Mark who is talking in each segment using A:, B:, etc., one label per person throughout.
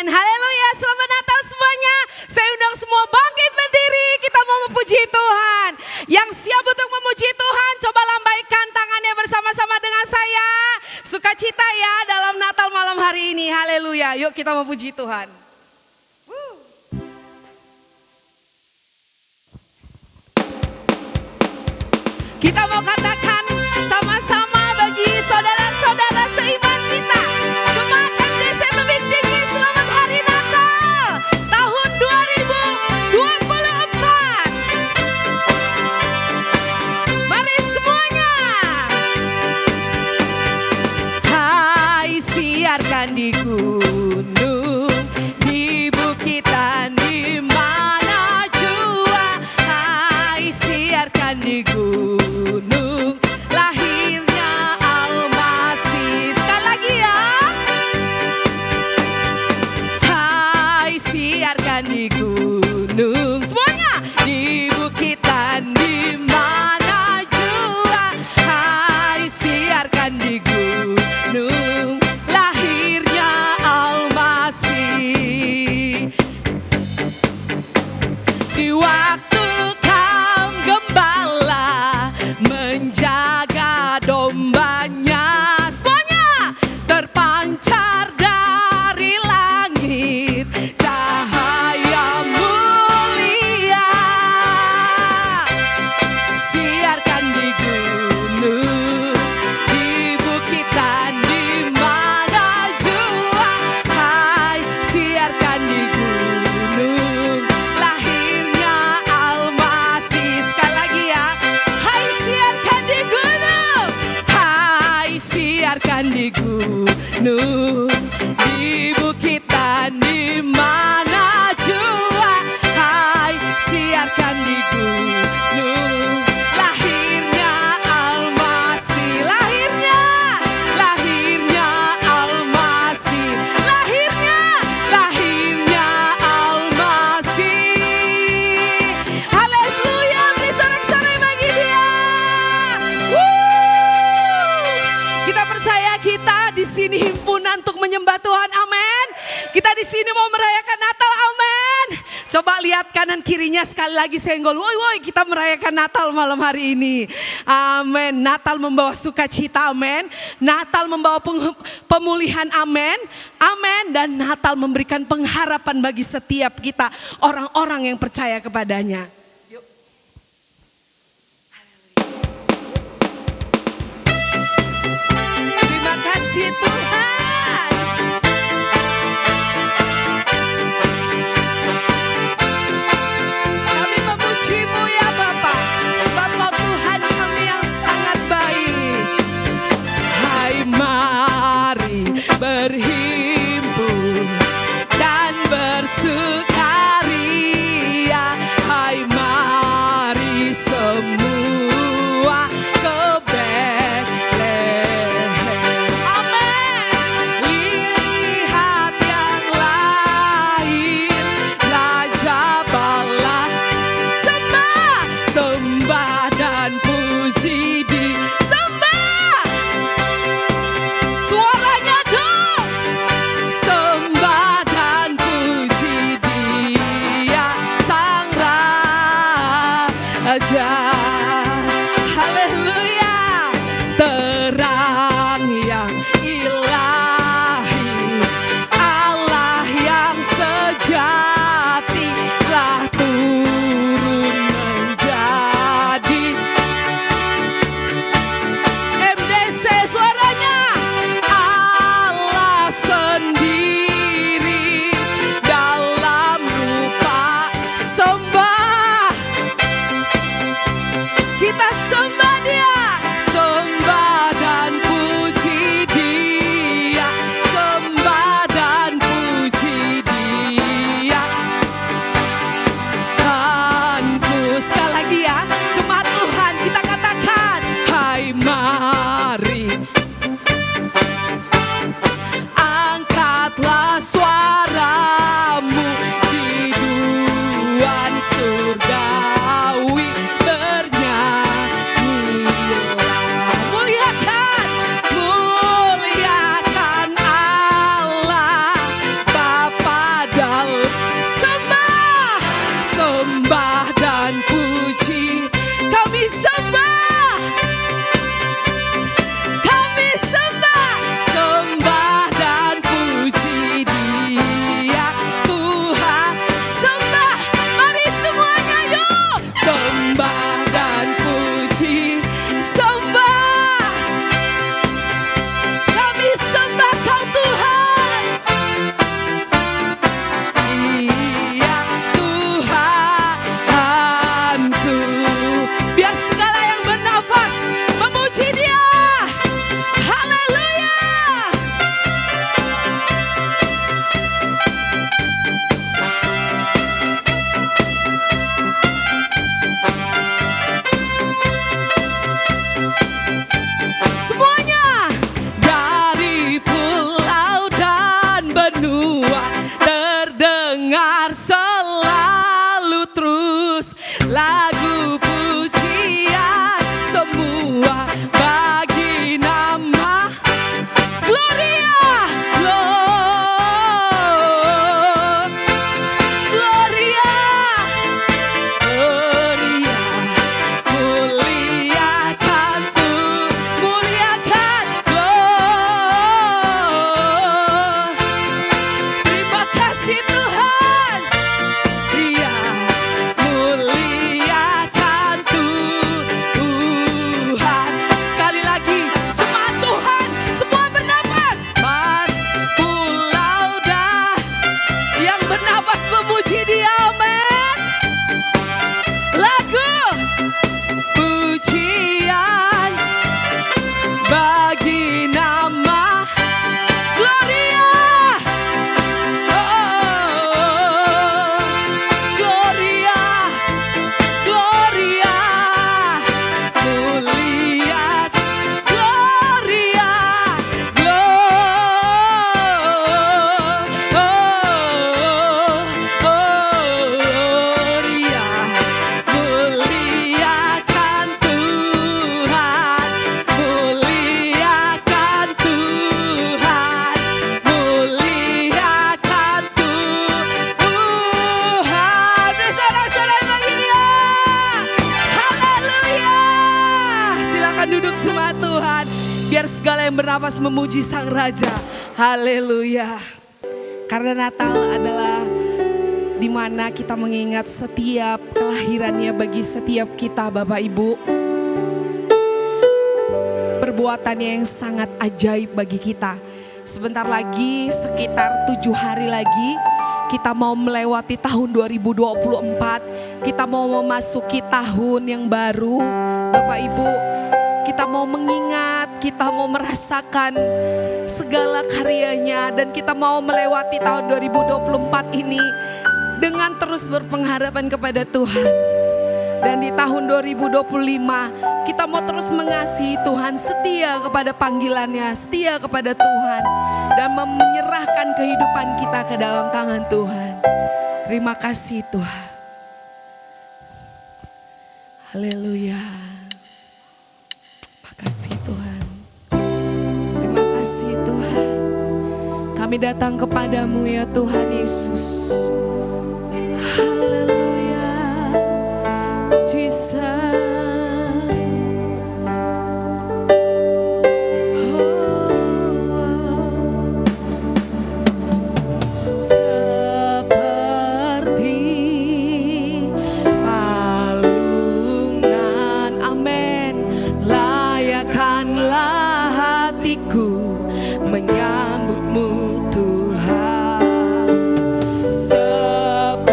A: Haleluya, selamat Natal semuanya. Saya undang semua bangkit berdiri, kita mau memuji Tuhan. Yang siap untuk memuji Tuhan, coba lambaikan tangannya bersama-sama dengan saya. Sukacita ya dalam Natal malam hari ini, haleluya. Yuk kita memuji Tuhan. Kita mau katakan sama-sama bagi saudara-saudara seiman kita. Jemaat MDC Tebing Tinggi, selamat hari Natal tahun 2024. Mari semuanya. Hai, siarkan di gunung, di bukitan, di mana jua. Hai, siarkan di gunung. Di gunung semuanya, di bukitan, di mana jua. Hai, siarkan di gunung lahirnya Almasih. Di waktu kaum gembala menjaga dombanya, semuanya terpancar dari langit cahaya mulia. Siarkan di gunung, di bukitan, di mana jua. Hai, siarkan di gunung lahirnya Almasih. Sekali lagi ya. Hai, siarkan di gunung. Hai, siarkan di gunung, di bukitan, di mana jua. Hai, siarkan di gunung lahirnya Almasih. Lahirnya Almasih. Lahirnya Almasih. Haleluya, beri sorak-sorai bagi dia. Kita percaya kita di sini himpunan untuk menyembah Tuhan, amin. Kita di sini mau merayakan Natal, amin. Coba lihat kanan kirinya sekali lagi senggol. Woi, kita merayakan Natal malam hari ini. Amin. Natal membawa sukacita, amin. Natal membawa pemulihan, amin. Amin. Dan Natal memberikan pengharapan bagi setiap kita, orang-orang yang percaya kepadanya. Yuk. Terima kasih Tuhan. Kami memuji-Mu ya Bapa, sebab Kau Tuhan kami yang sangat baik. Hai, mari berhimpun dan bersukaria. Hai, mari semua ke Betlehem. Amin. Lihat yang lahir, Raja Bala. Sembah dan puji disembah. Suaranya dong. Sembah dan puji Dia, Sang Raja. Haleluya. Terang yang ilahi, Allah yang sejati telah turun menjadi. MDC suaranya. Allah sendiri dalam rupa sembah. biar selalu terus lagu pujian semua bagi nama Gloria, Gloria, Gloria, muliakan Tuhan, muliakan Tuhan. Terima kasih Tuhan. Dia muliakan Tuhan. Sekali lagi, jemaat Tuhan, semua bernafas. Pulau dah yang bernafas memuji Dia, amin. Lagu pujian bagi nama Gloria. Gloria, Gloria, mulia, Gloria, Gloria, muliakan Tuhan, muliakan Tuhan, muliakan Tuhan. Bersorak-sorai bagi Dia. Haleluya. Silakan duduk jemaat Tuhan. Biar segala yang bernafas memuji Sang Raja. Haleluya. Karena Natal adalah di mana kita mengingat setiap kelahirannya bagi setiap kita, Bapak Ibu. Perbuatannya yang sangat ajaib bagi kita. Sebentar lagi, sekitar 7 hari lagi, kita mau melewati tahun 2024. Kita mau memasuki tahun yang baru, Bapak Ibu. Kita mau mengingat, kita mau merasakan segala karyanya, dan kita mau melewati tahun 2024 ini dengan terus berpengharapan kepada Tuhan. Dan di tahun 2025 kita mau terus mengasihi Tuhan, setia kepada panggilannya, setia kepada Tuhan, dan menyerahkan kehidupan kita ke dalam tangan Tuhan. Terima kasih Tuhan. Haleluya. Terima kasih Tuhan. Terima kasih Tuhan. Kami datang kepadamu ya Tuhan Yesus. Haleluya. Jesus. Seperti palungan, amin. Layakanlah hatiku menyambutmu Tuhan. Seperti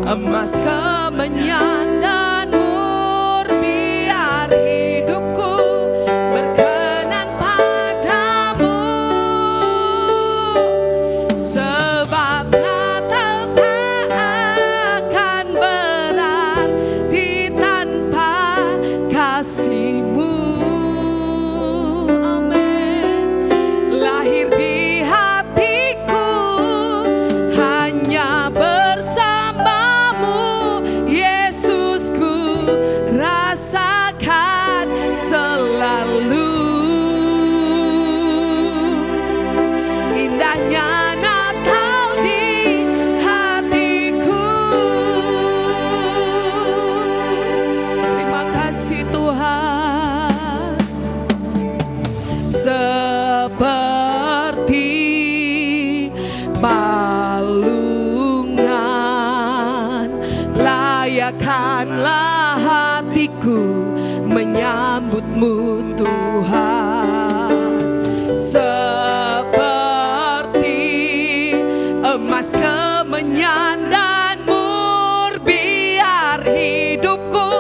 A: emas kemenyan dan mur, biar hidupku berkenan padamu. Sebab Natal tak akan berarti tanpa kasih-Mu. Amin. Lahir di hatiku hanya bersamamu, Yesusku, rasakan selalu indahnya Natal di hatiku. Terima kasih Tuhan. Seperti palungan, layakanlah hatiku menyambutmu Tuhan. Seperti emas kemenyan dan mur, biar hidupku.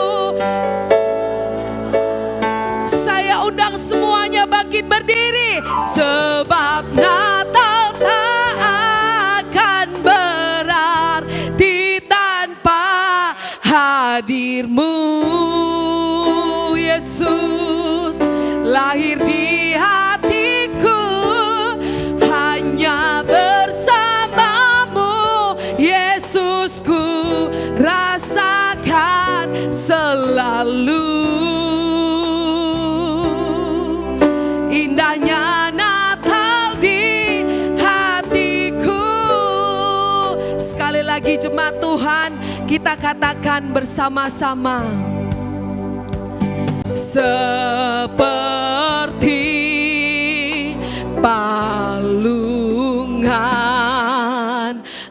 A: Saya undang semuanya bangkit berdiri. Sebab Natal tak akan berarti tanpa hadir-Mu, Yesus. Lahir di hatiku lagi jemaat Tuhan, kita katakan bersama-sama. Seperti palungan,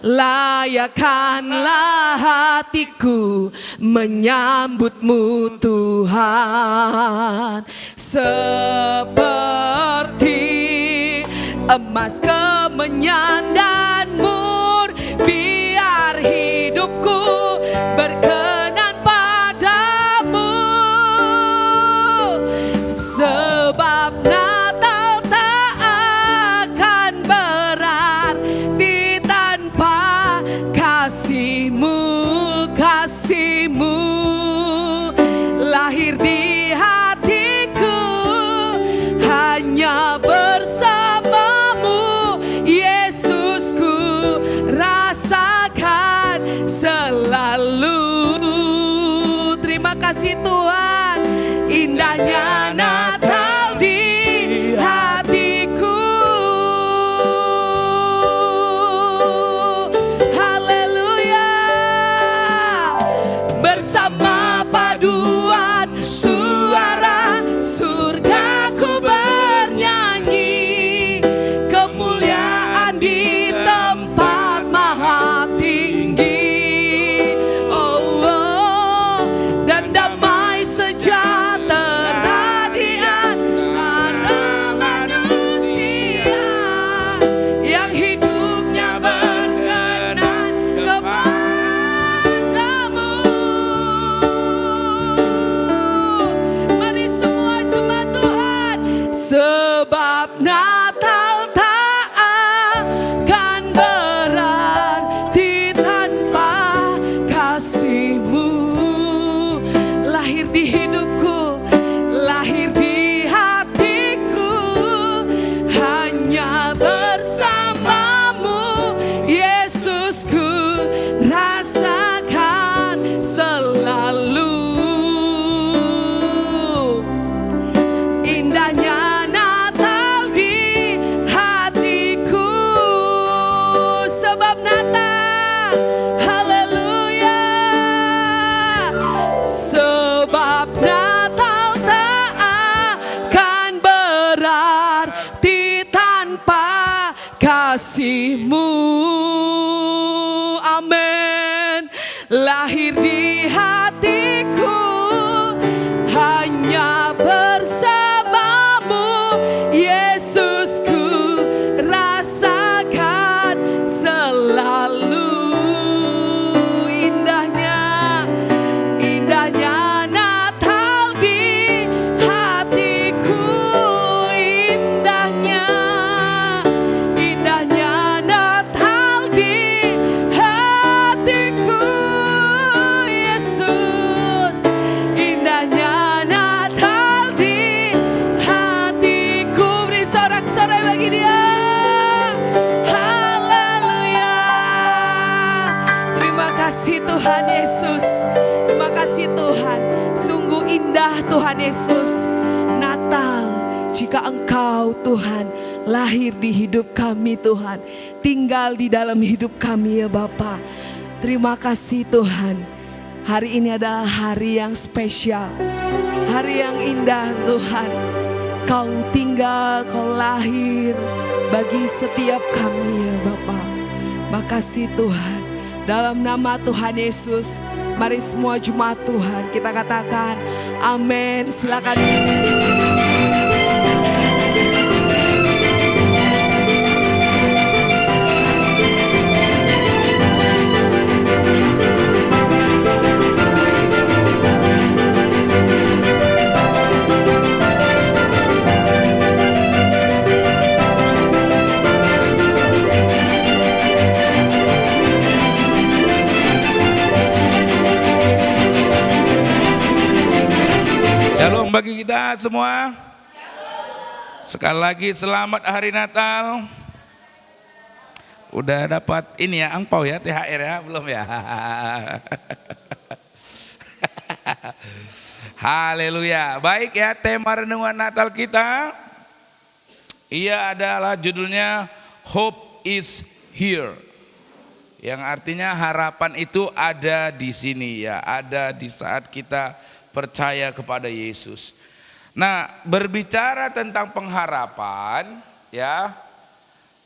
A: layakkanlah hatiku menyambutmu Tuhan. Seperti emas kemenyan dan mur, biar hidupku berkenan padamu. Sebab Natal tak akan berarti tanpa kasih-Mu, kasih-Mu lahir di hatiku, hanya bersamamu Yesusku rasakan selalu. Terima kasih Tuhan, indahnya Natal di hatiku. Haleluya. Bersama paduan suara surgaku bernyanyi, kemuliaan di tempat maha tinggi. Oh, oh, dan damai sejahtera di antara manusia yang hidupnya berkenan kepadamu. Mari semua jemaat Tuhan, sebab Natal tak akan berarti tanpa kasih-Mu. Lahir di hidupku, lahir di hatiku, hanya bersamamu Yesusku rasakan selalu. Indahnya Natal di hatiku, sebab Natal, haleluya. Sebab Natal tak akan berarti tanpa kasih-Mu. Amin. Lahir di hatiku, hanya bersamamu Yesusku rasakan selalu. Indahnya, indahnya Natal di hatiku, indahnya, indahnya Natal di hatiku Yesus. Indahnya Natal di hatiku. Beri sorak-sorai bagi Dia. Haleluya. Terima kasih Tuhan Yesus. Terima kasih Tuhan. Sungguh indah Tuhan Yesus. Natal, jika Engkau Tuhan lahir di hidup kami Tuhan, tinggal di dalam hidup kami ya Bapa. Terima kasih Tuhan. Hari ini adalah hari yang spesial, hari yang indah Tuhan. Kau tinggal, Kau lahir bagi setiap kami ya Bapa. Makasih Tuhan. Dalam nama Tuhan Yesus, mari semua jemaat Tuhan kita katakan amin. Silakan.
B: Shalom bagi kita semua. Sekali lagi selamat hari Natal. Udah dapat ini ya, angpau ya, THR ya, belum ya? Haleluya. Baik ya, tema renungan Natal kita, ia adalah judulnya Hope is Here. Yang artinya harapan itu ada di sini ya, ada di saat kita percaya kepada Yesus. Nah, berbicara tentang pengharapan ya,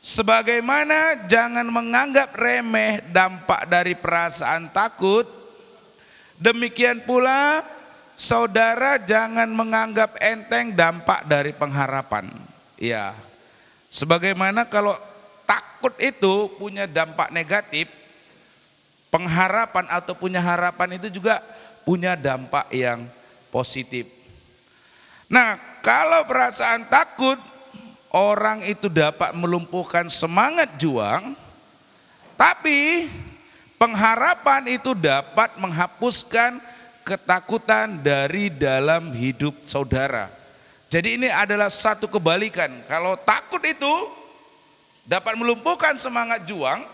B: sebagaimana jangan menganggap remeh dampak dari perasaan takut, demikian pula saudara jangan menganggap enteng dampak dari pengharapan. Ya, sebagaimana kalau takut itu punya dampak negatif, pengharapan atau punya harapan itu juga punya dampak yang positif. Nah, kalau perasaan takut, orang itu dapat melumpuhkan semangat juang, tapi pengharapan itu dapat menghapuskan ketakutan dari dalam hidup saudara. Jadi ini adalah satu kebalikan. Kalau takut itu dapat melumpuhkan semangat juang,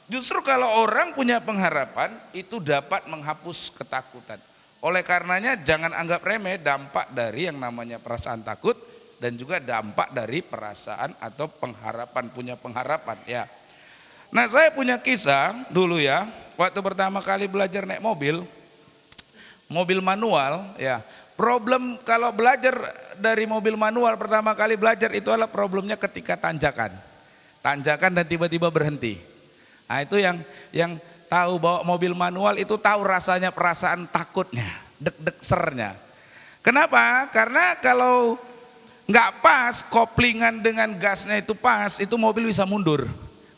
B: justru kalau orang punya pengharapan itu dapat menghapus ketakutan. Oleh karenanya jangan anggap remeh dampak dari yang namanya perasaan takut dan juga dampak dari perasaan atau pengharapan, punya pengharapan ya. Nah, saya punya kisah dulu ya, waktu pertama kali belajar naik mobil manual ya. Problem kalau belajar dari mobil manual pertama kali belajar itu adalah problemnya ketika tanjakan dan tiba-tiba berhenti. Nah, itu yang tahu bawa mobil manual itu tahu rasanya perasaan takutnya, deg-deg sernya. Kenapa? Karena kalau nggak pas koplingan dengan gasnya itu pas, itu mobil bisa mundur.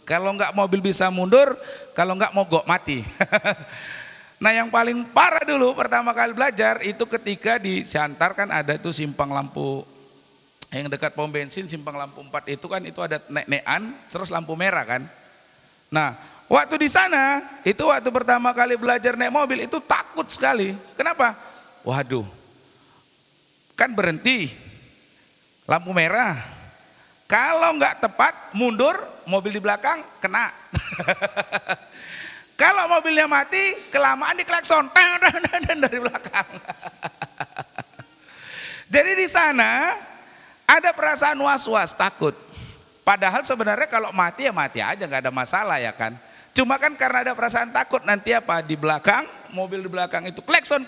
B: Kalau nggak mobil bisa mundur, kalau nggak mogok mati. Nah, yang paling parah dulu pertama kali belajar itu ketika di Siantar kan ada tuh simpang lampu yang dekat pom bensin, simpang lampu 4 itu kan itu ada nek-nekan terus lampu merah kan. Nah, waktu di sana itu waktu pertama kali belajar naik mobil itu takut sekali. Kenapa? Waduh, kan berhenti lampu merah. Kalau nggak tepat mundur, mobil di belakang kena. Kalau mobilnya mati, kelamaan diklakson dari belakang. Jadi di sana ada perasaan was-was, takut. Padahal sebenarnya kalau mati ya mati aja, nggak ada masalah ya kan. Cuma kan karena ada perasaan takut nanti apa di belakang, mobil di belakang itu klekson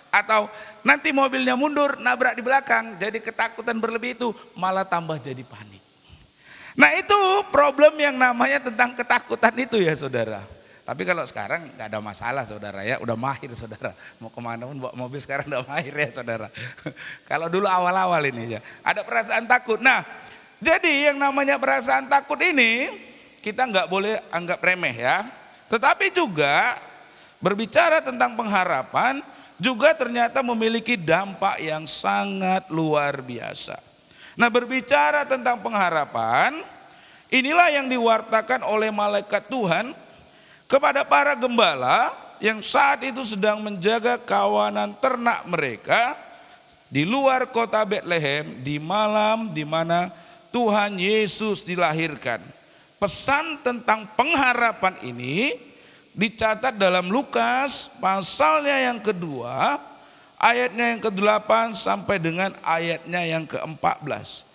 B: atau nanti mobilnya mundur nabrak di belakang. Jadi ketakutan berlebih itu malah tambah jadi panik. Nah, itu problem yang namanya tentang ketakutan itu ya saudara. Tapi kalau sekarang nggak ada masalah saudara ya, udah mahir saudara. Mau kemana pun bawa mobil sekarang udah mahir ya saudara. Kalau dulu awal-awal ini ya, ada perasaan takut. Nah, jadi yang namanya perasaan takut ini kita nggak boleh anggap remeh ya. Tetapi juga berbicara tentang pengharapan juga ternyata memiliki dampak yang sangat luar biasa. Nah, berbicara tentang pengharapan, inilah yang diwartakan oleh malaikat Tuhan kepada para gembala yang saat itu sedang menjaga kawanan ternak mereka di luar kota Betlehem di malam di mana Tuhan Yesus dilahirkan. Pesan tentang pengharapan ini dicatat dalam Lukas pasalnya yang kedua, ayatnya yang ke-8 sampai dengan ayatnya yang ke-14.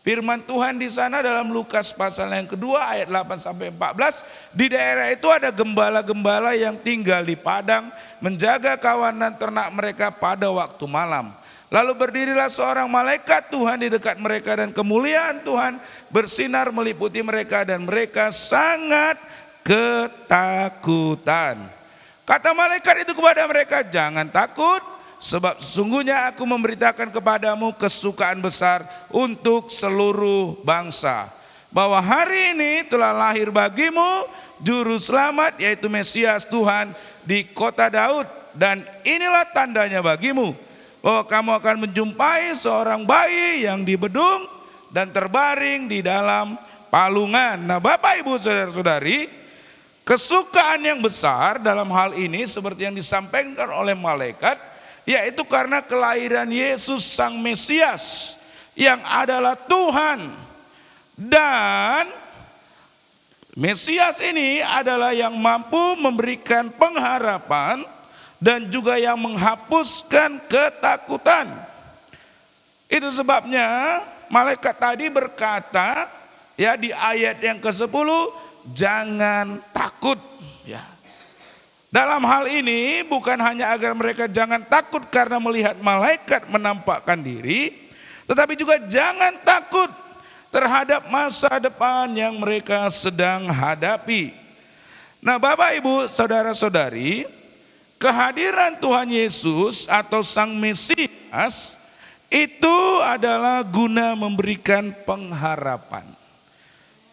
B: Firman Tuhan di sana dalam Lukas pasal yang kedua ayat 8 sampai 14, di daerah itu ada gembala-gembala yang tinggal di padang menjaga kawanan ternak mereka pada waktu malam. Lalu berdirilah seorang malaikat Tuhan di dekat mereka dan kemuliaan Tuhan bersinar meliputi mereka dan mereka sangat ketakutan. Kata malaikat itu kepada mereka, "Jangan takut, sebab sesungguhnya aku memberitakan kepadamu kesukaan besar untuk seluruh bangsa. Bahwa hari ini telah lahir bagimu juru selamat yaitu Mesias Tuhan di kota Daud. Dan inilah tandanya bagimu, bahwa kamu akan menjumpai seorang bayi yang dibedung dan terbaring di dalam palungan." Nah, Bapak Ibu Saudara-saudari, kesukaan yang besar dalam hal ini seperti yang disampaikan oleh malaikat, yaitu karena kelahiran Yesus Sang Mesias yang adalah Tuhan. Dan Mesias ini adalah yang mampu memberikan pengharapan dan juga yang menghapuskan ketakutan. Itu sebabnya malaikat tadi berkata ya di ayat yang ke-10, jangan takut. Ya. Dalam hal ini bukan hanya agar mereka jangan takut karena melihat malaikat menampakkan diri, tetapi juga jangan takut terhadap masa depan yang mereka sedang hadapi. Nah, Bapak, Ibu, saudara-saudari, kehadiran Tuhan Yesus atau Sang Mesias itu adalah guna memberikan pengharapan.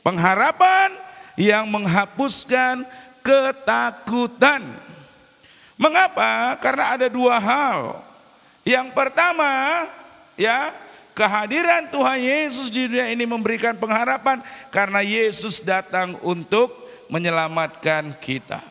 B: Pengharapan yang menghapuskan ketakutan. Mengapa? Karena ada dua hal. Yang pertama, ya, kehadiran Tuhan Yesus di dunia ini memberikan pengharapan karena Yesus datang untuk menyelamatkan kita.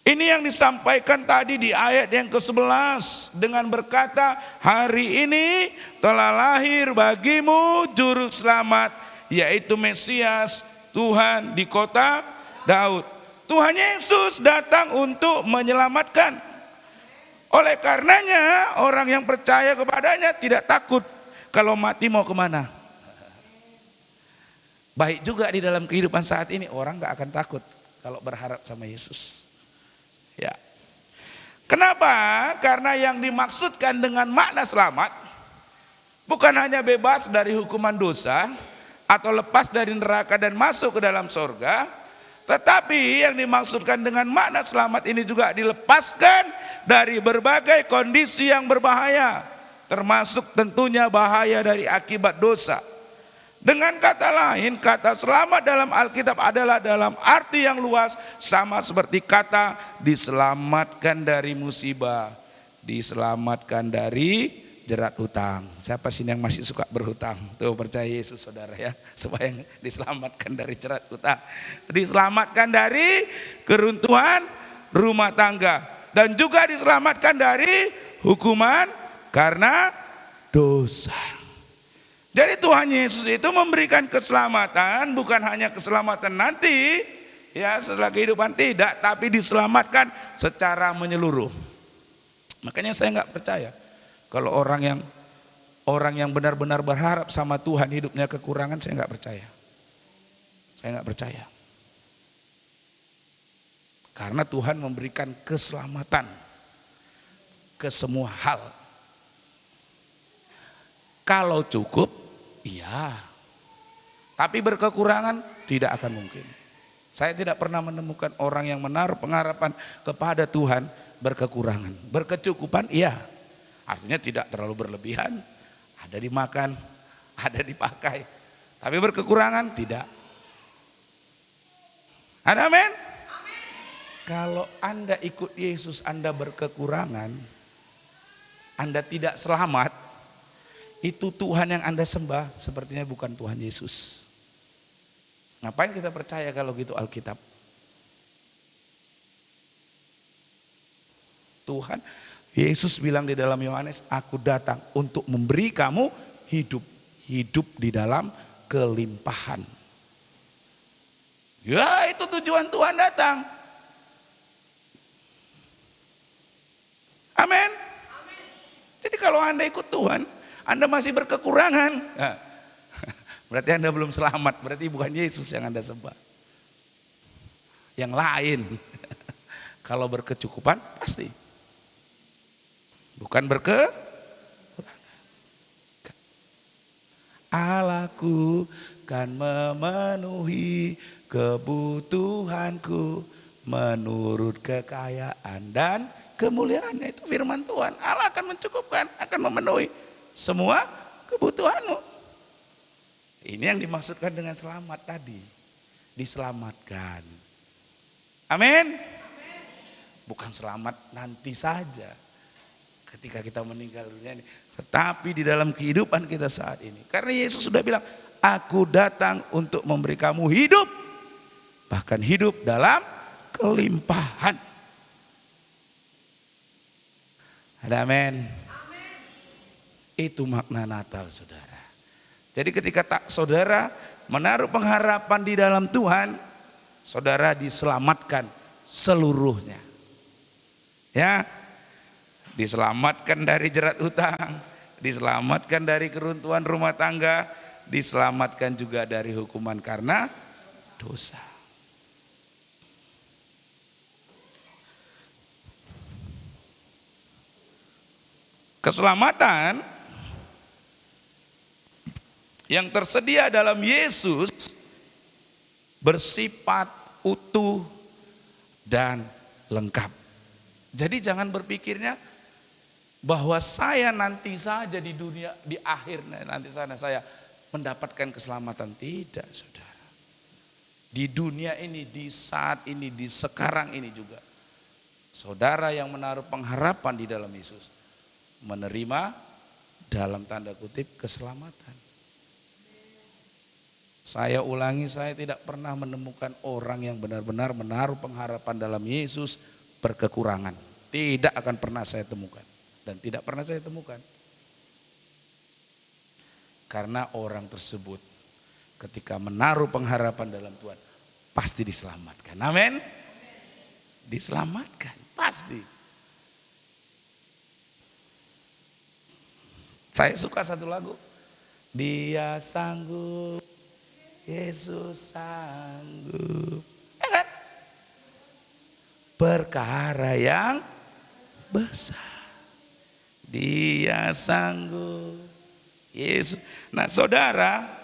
B: Ini yang disampaikan tadi di ayat yang ke-11 dengan berkata, hari ini telah lahir bagimu juru selamat, yaitu Mesias, Tuhan di kota Daud. Tuhan Yesus datang untuk menyelamatkan. Oleh karenanya orang yang percaya kepadanya tidak takut kalau mati mau kemana. Baik juga di dalam kehidupan saat ini orang gak akan takut kalau berharap sama Yesus. Ya. Kenapa? Karena yang dimaksudkan dengan makna selamat bukan hanya bebas dari hukuman dosa atau lepas dari neraka dan masuk ke dalam sorga, tetapi yang dimaksudkan dengan makna selamat ini juga dilepaskan dari berbagai kondisi yang berbahaya, termasuk tentunya bahaya dari akibat dosa. Dengan kata lain, kata selamat dalam Alkitab adalah dalam arti yang luas, sama seperti kata diselamatkan dari musibah, diselamatkan dari jerat hutang. Siapa sih yang masih suka berhutang? Tuh, percaya Yesus saudara ya, supaya diselamatkan dari jerat hutang, diselamatkan dari keruntuhan rumah tangga, dan juga diselamatkan dari hukuman karena dosa. Jadi Tuhan Yesus itu memberikan keselamatan, bukan hanya keselamatan nanti ya setelah kehidupan, tidak, tapi diselamatkan secara menyeluruh. Makanya saya nggak percaya kalau orang yang benar-benar berharap sama Tuhan hidupnya kekurangan, saya nggak percaya. Saya nggak percaya. Karena Tuhan memberikan keselamatan ke semua hal. Kalau cukup, iya. Tapi berkekurangan tidak akan mungkin. Saya tidak pernah menemukan orang yang menaruh pengharapan kepada Tuhan berkekurangan. Berkecukupan, iya. Artinya tidak terlalu berlebihan, ada dimakan, ada dipakai. Tapi berkekurangan tidak. Ada amin? Kalau Anda ikut Yesus, Anda berkekurangan, Anda tidak selamat, itu Tuhan yang Anda sembah sepertinya bukan Tuhan Yesus. Ngapain kita percaya kalau gitu Alkitab? Tuhan Yesus bilang di dalam Yohanes, aku datang untuk memberi kamu hidup. Hidup di dalam kelimpahan. Ya, itu tujuan Tuhan datang. Amin. Jadi kalau Anda ikut Tuhan, Anda masih berkekurangan, nah, berarti Anda belum selamat. Berarti bukan Yesus yang Anda sembah. Yang lain. Kalau berkecukupan pasti. Bukan Allahku kan memenuhi kebutuhanku menurut kekayaan dan kemuliaannya. Itu firman Tuhan. Allah akan mencukupkan, akan memenuhi semua kebutuhanmu. Ini yang dimaksudkan dengan selamat tadi. Diselamatkan. Amin. Bukan selamat nanti saja ketika kita meninggal dunia ini, tetapi di dalam kehidupan kita saat ini. Karena Yesus sudah bilang, aku datang untuk memberi kamu hidup, bahkan hidup dalam kelimpahan. Ada amin. Itu makna Natal, saudara. Jadi ketika saudara menaruh pengharapan di dalam Tuhan, saudara diselamatkan seluruhnya. Ya, diselamatkan dari jerat hutang, diselamatkan dari keruntuhan rumah tangga, diselamatkan juga dari hukuman karena dosa. Keselamatan yang tersedia dalam Yesus bersifat utuh dan lengkap. Jadi jangan berpikirnya bahwa saya nanti saja di dunia, di akhirnya nanti sana saya mendapatkan keselamatan. Tidak, saudara. Di dunia ini, di saat ini, di sekarang ini juga, saudara yang menaruh pengharapan di dalam Yesus menerima dalam tanda kutip keselamatan. Saya ulangi, saya tidak pernah menemukan orang yang benar-benar menaruh pengharapan dalam Yesus berkekurangan. Tidak akan pernah saya temukan dan tidak pernah saya temukan. Karena orang tersebut ketika menaruh pengharapan dalam Tuhan pasti diselamatkan. Amin. Diselamatkan, pasti. Saya suka satu lagu. Dia sanggup, Yesus sanggup. Ya kan? Perkara yang besar. Dia sanggup, Yesus. Nah, saudara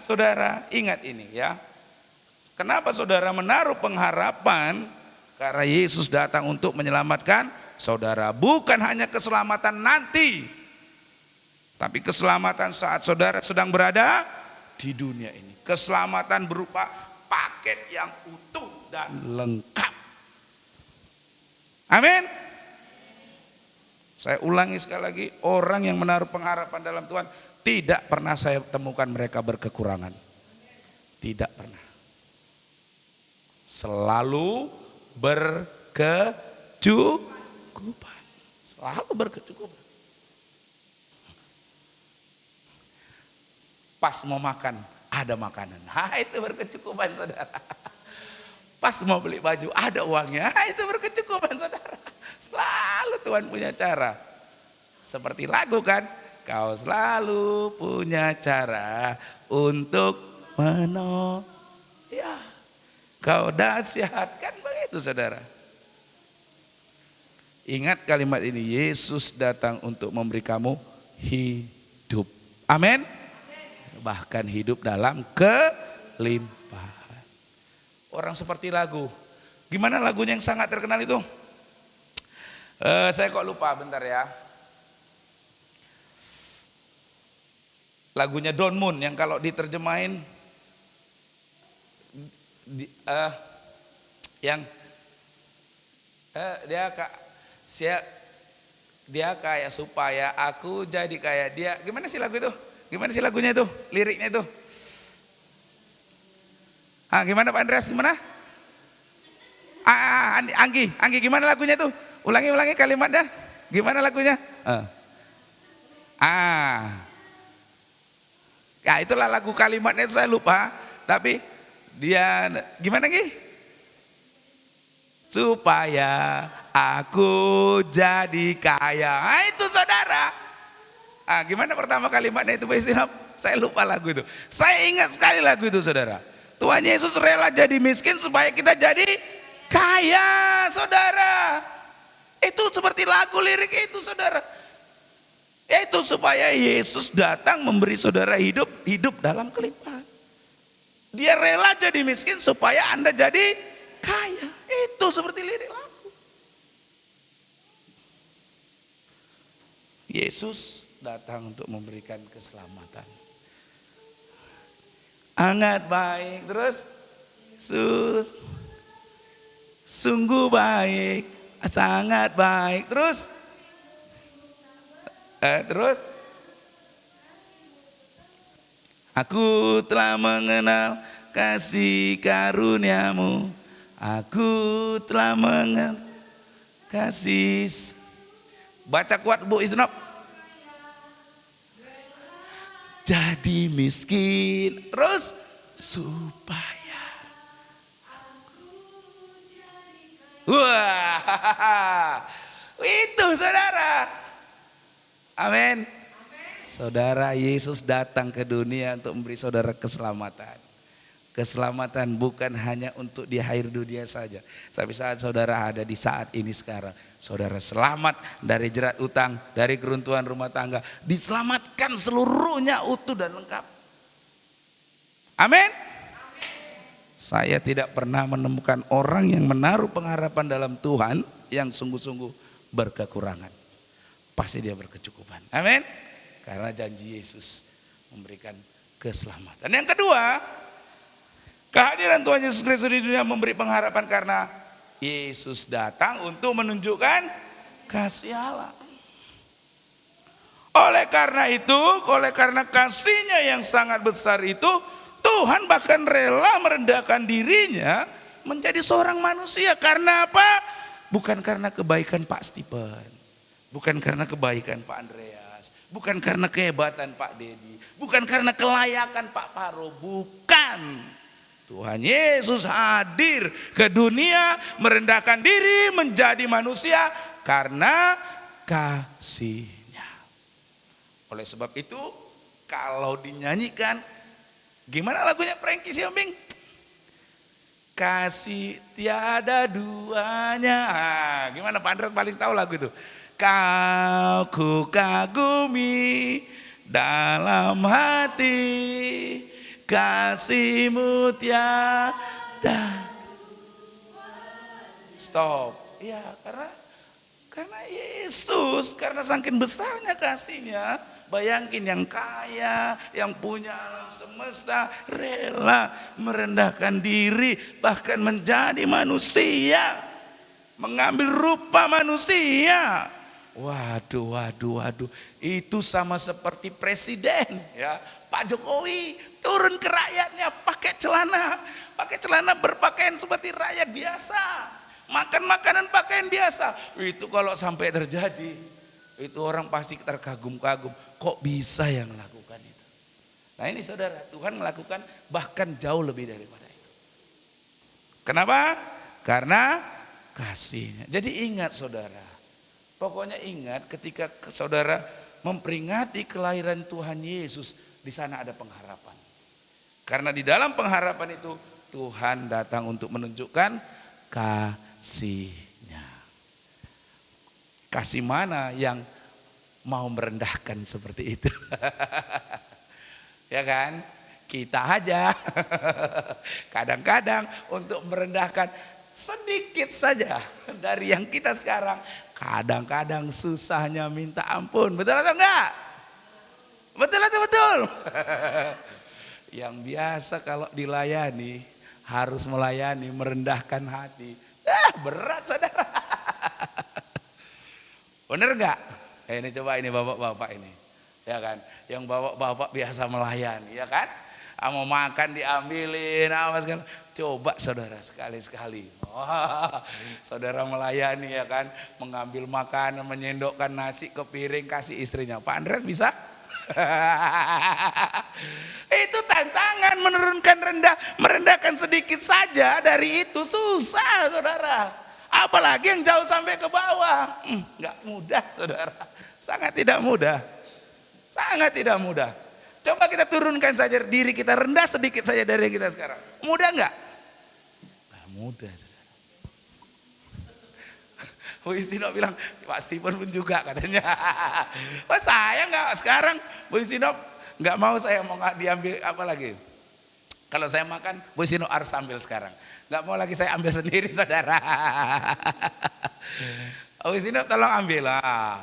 B: ingat ini ya. Kenapa saudara menaruh pengharapan? Karena Yesus datang untuk menyelamatkan saudara. Bukan hanya keselamatan nanti, tapi keselamatan saat saudara sedang berada di dunia ini. Keselamatan berupa paket yang utuh dan lengkap. Amin. Saya ulangi sekali lagi, orang yang menaruh pengharapan dalam Tuhan tidak pernah saya temukan mereka berkekurangan. Tidak pernah. Selalu berkecukupan. Selalu berkecukupan. Pas mau makan, ada makanan. Itu berkecukupan, saudara. Pas mau beli baju, ada uangnya. Itu berkecukupan, saudara. Selalu Tuhan punya cara. Seperti lagu kan. Kau selalu punya cara untuk menolong. Ya, kau dahsyat, kan begitu, saudara. Ingat kalimat ini, Yesus datang untuk memberi kamu hidup. Amin. Bahkan hidup dalam kelimpahan. Orang seperti lagu. Gimana lagunya yang sangat terkenal itu? Saya kok lupa, bentar ya. Lagunya Don Moon yang kalau diterjemahin dia kayak supaya aku jadi kayak dia. Gimana sih lagu itu? Gimana sih lagunya itu? Liriknya itu? Gimana Pak Andreas? Gimana? Anggi, gimana lagunya itu? Ulangi kalimatnya. Gimana lagunya? Ya itulah lagu, kalimatnya itu saya lupa. Tapi dia gimana Gi? Supaya aku jadi kaya. Itu saudara. Gimana pertama kalimatnya itu Pak Istinop? Saya lupa lagu itu. Saya ingat sekali lagu itu, saudara. Tuhan Yesus rela jadi miskin supaya kita jadi kaya, saudara. Itu seperti lagu lirik itu, saudara. Itu supaya Yesus datang memberi saudara hidup dalam kelimpahan. Dia rela jadi miskin supaya Anda jadi kaya. Itu seperti lirik lagu. Yesus datang untuk memberikan keselamatan. Sangat baik, terus Yesus sungguh baik, sangat baik, terus aku telah mengenal kasih karuniamu, aku telah mengenal kasih. Baca kuat Bu Isnop. Jadi miskin, terus supaya aku jadi kaya. Wah, itu saudara. Amin. Saudara, Yesus datang ke dunia untuk memberi saudara keselamatan. Keselamatan bukan hanya untuk di akhir dunia saja. Tapi saat saudara ada di saat ini sekarang. Saudara selamat dari jerat utang, dari keruntuhan rumah tangga. Diselamatkan seluruhnya utuh dan lengkap. Amin. Saya tidak pernah menemukan orang yang menaruh pengharapan dalam Tuhan yang sungguh-sungguh berkekurangan. Pasti dia berkecukupan. Amin. Karena janji Yesus memberikan keselamatan. Yang kedua, kehadiran Tuhan Yesus Kristus di dunia memberi pengharapan karena Yesus datang untuk menunjukkan kasih Allah. Oleh karena kasihnya yang sangat besar itu, Tuhan bahkan rela merendahkan dirinya menjadi seorang manusia. Karena apa? Bukan karena kebaikan Pak Stephen, bukan karena kebaikan Pak Andreas, bukan karena kehebatan Pak Dedi, bukan karena kelayakan Pak Paro, bukan. Tuhan Yesus hadir ke dunia merendahkan diri menjadi manusia karena kasihnya. Oleh sebab itu kalau dinyanyikan, gimana lagunya Frankie Siombing? Kasih tiada duanya. Gimana Pak Andres paling tahu lagu itu? Kau ku kagumi dalam hati, kasihmu tiada. Stop. Ya karena Yesus, karena saking besarnya kasihnya. Bayangin yang kaya, yang punya alam semesta, rela merendahkan diri, bahkan menjadi manusia, mengambil rupa manusia. Waduh, itu sama seperti presiden ya, Pak Jokowi turun ke rakyatnya pakai celana berpakaian seperti rakyat biasa, makan makanan pakaian biasa. Itu kalau sampai terjadi, itu orang pasti terkagum-kagum, kok bisa yang melakukan itu. Nah ini saudara, Tuhan melakukan bahkan jauh lebih daripada itu. Kenapa? Karena kasihnya. Jadi ingat saudara, pokoknya ingat ketika saudara memperingati kelahiran Tuhan Yesus, di sana ada pengharapan. Karena di dalam pengharapan itu Tuhan datang untuk menunjukkan kasihnya. Kasih mana yang mau merendahkan seperti itu? Ya kan? Kita aja kadang-kadang untuk merendahkan sedikit saja dari yang kita sekarang, kadang-kadang susahnya minta ampun. Betul atau enggak? Betul atau betul? Yang biasa kalau dilayani harus melayani merendahkan hati. Berat saudara. Bener enggak? Ini coba ini bapak-bapak ini. Ya kan? Yang bapak-bapak biasa melayani, ya kan? Mau makan diambilin apa segala. Coba saudara sekali-sekali. Saudara melayani ya kan, mengambil makanan, menyendokkan nasi ke piring kasih istrinya. Pak Andres bisa? Itu tantangan, menurunkan merendahkan sedikit saja dari itu susah saudara. Apalagi yang jauh sampai ke bawah. Enggak mudah saudara. Sangat tidak mudah. Sangat tidak mudah. Coba kita turunkan saja diri kita, rendah sedikit saja dari kita sekarang. Mudah enggak? Enggak mudah saudara. Bu Isino bilang, Pak Stephen pun juga katanya. Oh saya enggak, sekarang Bu Isino enggak mau, saya mau diambil apa lagi. Kalau saya makan, Bu Isino harus ambil sekarang. Enggak mau lagi saya ambil sendiri saudara. Bu Isino tolong ambil lah.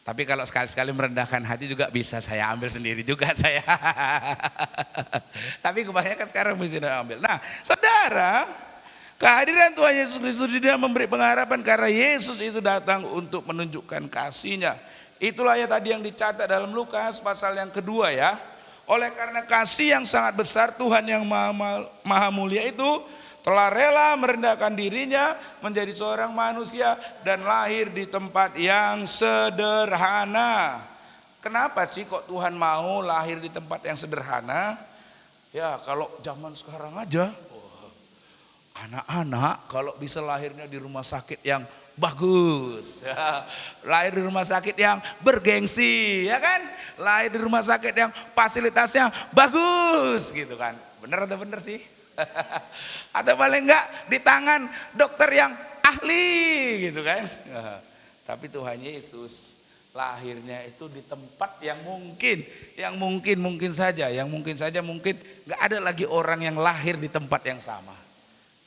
B: Tapi kalau sekali-sekali merendahkan hati juga bisa saya ambil sendiri juga saya. Tapi kebanyakan sekarang mesti ambil. Nah saudara, kehadiran Tuhan Yesus Kristus di dunia memberi pengharapan karena Yesus itu datang untuk menunjukkan kasihnya. Itulah ya tadi yang dicatat dalam Lukas pasal yang kedua ya. Oleh karena kasih yang sangat besar Tuhan yang maha mulia itu telah rela merendahkan dirinya menjadi seorang manusia dan lahir di tempat yang sederhana. Kenapa sih kok Tuhan mau lahir di tempat yang sederhana? Ya kalau zaman sekarang aja, anak-anak kalau bisa lahirnya di rumah sakit yang bagus, ya. Lahir di rumah sakit yang bergengsi, ya kan? Lahir di rumah sakit yang fasilitasnya bagus gitu kan. Bener atau bener sih? Atau paling enggak di tangan dokter yang ahli gitu kan. Tapi Tuhan Yesus lahirnya itu di tempat yang mungkin saja mungkin nggak ada lagi orang yang lahir di tempat yang sama,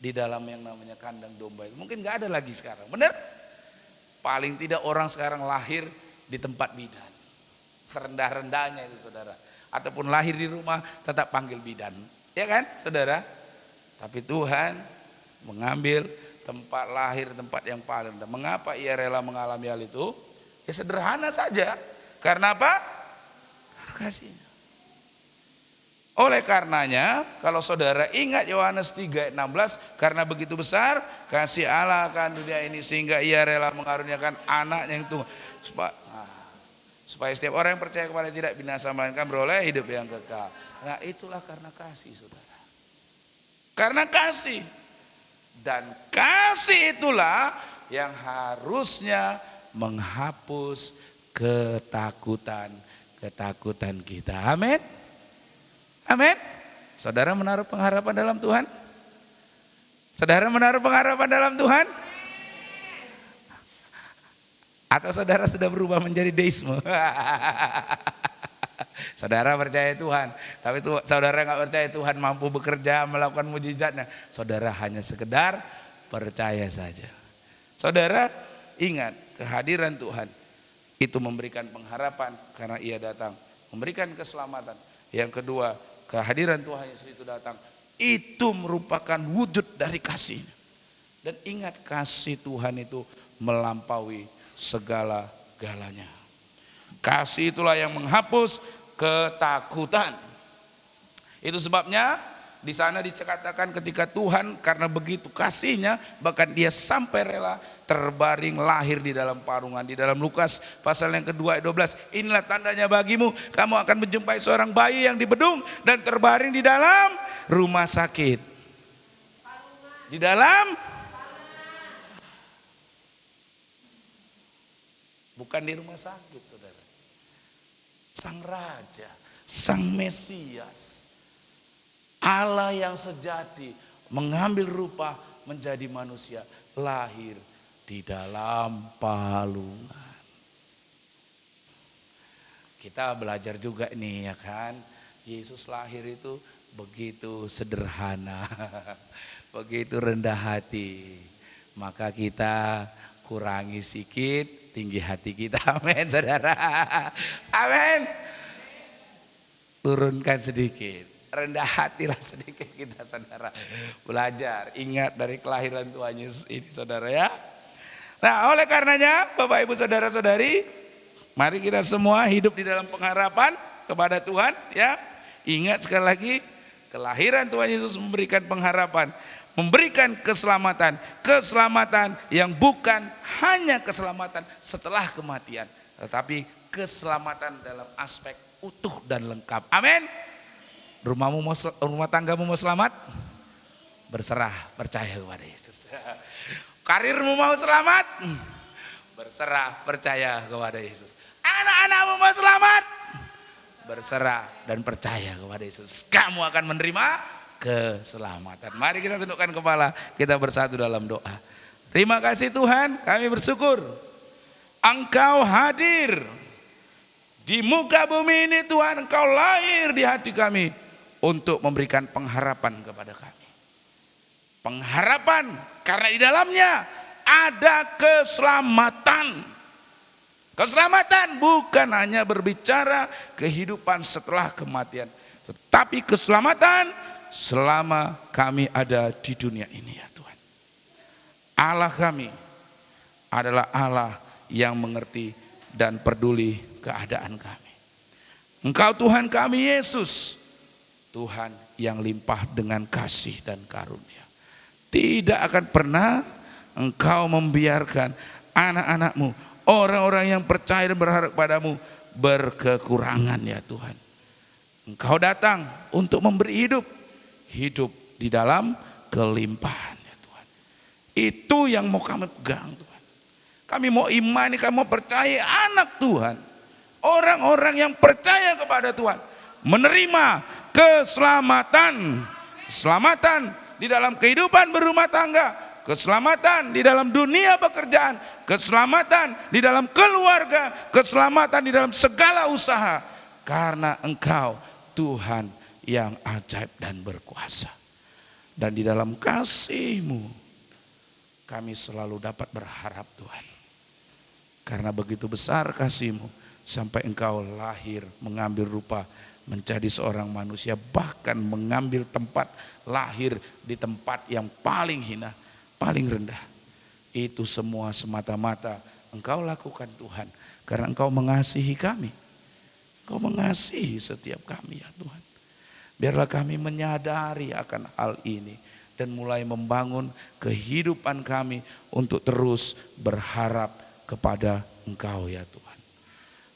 B: di dalam yang namanya kandang domba itu mungkin nggak ada lagi sekarang, benar? Paling tidak orang sekarang lahir di tempat bidan, serendah-rendahnya itu saudara, ataupun lahir di rumah tetap panggil bidan, ya kan saudara? Tapi Tuhan mengambil tempat lahir, tempat yang paling rendah. Mengapa ia rela mengalami hal itu? Ya sederhana saja. Karena apa? Karena kasihnya. Oleh karenanya, kalau saudara ingat Yohanes 3 ayat 16, karena begitu besar kasih Allah akan dunia ini sehingga ia rela mengaruniakan anaknya yang tunggal. Supaya setiap orang yang percaya kepada tidak binasa melainkan beroleh hidup yang kekal. Nah itulah karena kasih saudara. Karena kasih. Dan kasih itulah yang harusnya menghapus ketakutan kita. Amin. Amin. Saudara menaruh pengharapan dalam Tuhan? Saudara menaruh pengharapan dalam Tuhan? Atau saudara sudah berubah menjadi deisme? Saudara percaya Tuhan, tapi saudara nggak percaya Tuhan mampu bekerja melakukan mujizatnya. Saudara hanya sekedar percaya saja. Saudara ingat, kehadiran Tuhan itu memberikan pengharapan karena ia datang memberikan keselamatan. Yang kedua, kehadiran Tuhan Yesus itu datang itu merupakan wujud dari kasih. Dan ingat, kasih Tuhan itu melampaui segala-galanya. Kasih itulah yang menghapus ketakutan. Itu sebabnya di sana dikatakan ketika Tuhan karena begitu kasihnya bahkan dia sampai rela terbaring lahir di dalam parungan. Di dalam Lukas pasal yang kedua ayat 12, inilah tandanya bagimu, kamu akan menjumpai seorang bayi yang dibedung dan terbaring di dalam rumah sakit. Di dalam, bukan di rumah sakit saudara. Sang Raja, Sang Mesias, Allah yang sejati mengambil rupa menjadi manusia, lahir di dalam palungan. Kita belajar juga nih ya kan, Yesus lahir itu begitu sederhana, begitu rendah hati. Maka kita kurangi sedikit tinggi hati kita, amin saudara, amin. Turunkan sedikit, rendah hatilah sedikit kita saudara. Belajar, ingat dari kelahiran Tuhan Yesus ini saudara ya. Nah oleh karenanya Bapak Ibu Saudara-saudari, mari kita semua hidup di dalam pengharapan kepada Tuhan ya. Ingat sekali lagi, kelahiran Tuhan Yesus memberikan pengharapan, memberikan keselamatan. Keselamatan yang bukan hanya keselamatan setelah kematian, tetapi keselamatan dalam aspek utuh dan lengkap. Amin. Rumah tanggamu mau selamat? Berserah, percaya kepada Yesus. Karirmu mau selamat? Berserah, percaya kepada Yesus. Anak-anakmu mau selamat? Berserah dan percaya kepada Yesus. Kamu akan menerima keselamatan. Mari kita tundukkan kepala, kita bersatu dalam doa. Terima kasih Tuhan, kami bersyukur Engkau hadir di muka bumi ini Tuhan. Engkau lahir di hati kami untuk memberikan pengharapan kepada kami. Pengharapan karena di dalamnya ada keselamatan. Keselamatan bukan hanya berbicara kehidupan setelah kematian, tetapi keselamatan selama kami ada di dunia ini ya Tuhan. Allah kami adalah Allah yang mengerti dan peduli keadaan kami. Engkau Tuhan kami Yesus, Tuhan yang limpah dengan kasih dan karunia. Tidak akan pernah Engkau membiarkan anak-anakmu, orang-orang yang percaya dan berharap padamu berkekurangan ya Tuhan. Engkau datang untuk memberi hidup, hidup di dalam kelimpahan ya Tuhan. Itu yang mau kami pegang Tuhan. Kami mau imani, kami mau percaya anak Tuhan. Orang-orang yang percaya kepada Tuhan, menerima keselamatan. Keselamatan di dalam kehidupan berumah tangga, keselamatan di dalam dunia pekerjaan, keselamatan di dalam keluarga, keselamatan di dalam segala usaha. Karena Engkau Tuhan yang ajaib dan berkuasa. Dan di dalam kasih-Mu kami selalu dapat berharap Tuhan. Karena begitu besar kasih-Mu sampai Engkau lahir mengambil rupa menjadi seorang manusia, bahkan mengambil tempat, lahir di tempat yang paling hina, paling rendah. Itu semua semata-mata Engkau lakukan Tuhan, karena Engkau mengasihi kami. Engkau mengasihi setiap kami ya Tuhan. Biarlah kami menyadari akan hal ini dan mulai membangun kehidupan kami untuk terus berharap kepada Engkau ya Tuhan.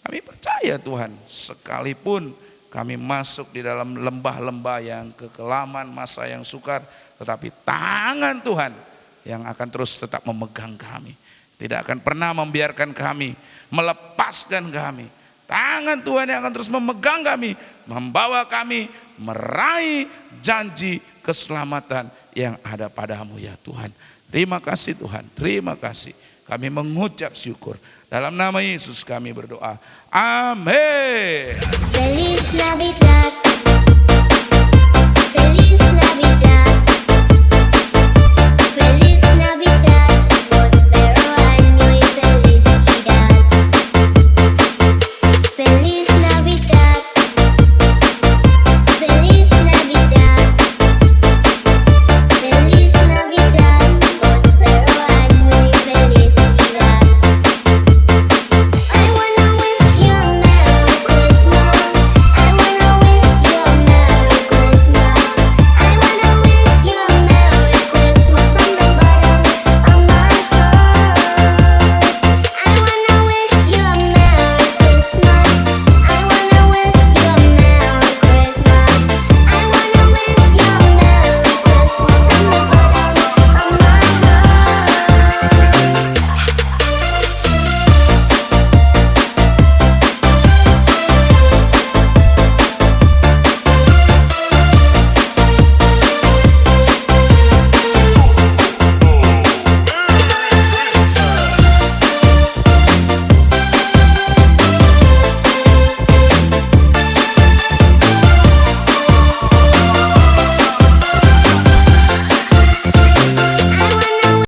B: Kami percaya Tuhan, sekalipun kami masuk di dalam lembah-lembah yang kekelaman, masa yang sukar, tetapi tangan Tuhan yang akan terus tetap memegang kami. Tidak akan pernah membiarkan kami, melepaskan kami. Tangan Tuhan yang akan terus memegang kami, membawa kami meraih janji keselamatan yang ada padamu ya Tuhan. Terima kasih Tuhan, terima kasih. Kami mengucap syukur. Dalam nama Yesus kami berdoa. Amin.
C: Feliz Navidad.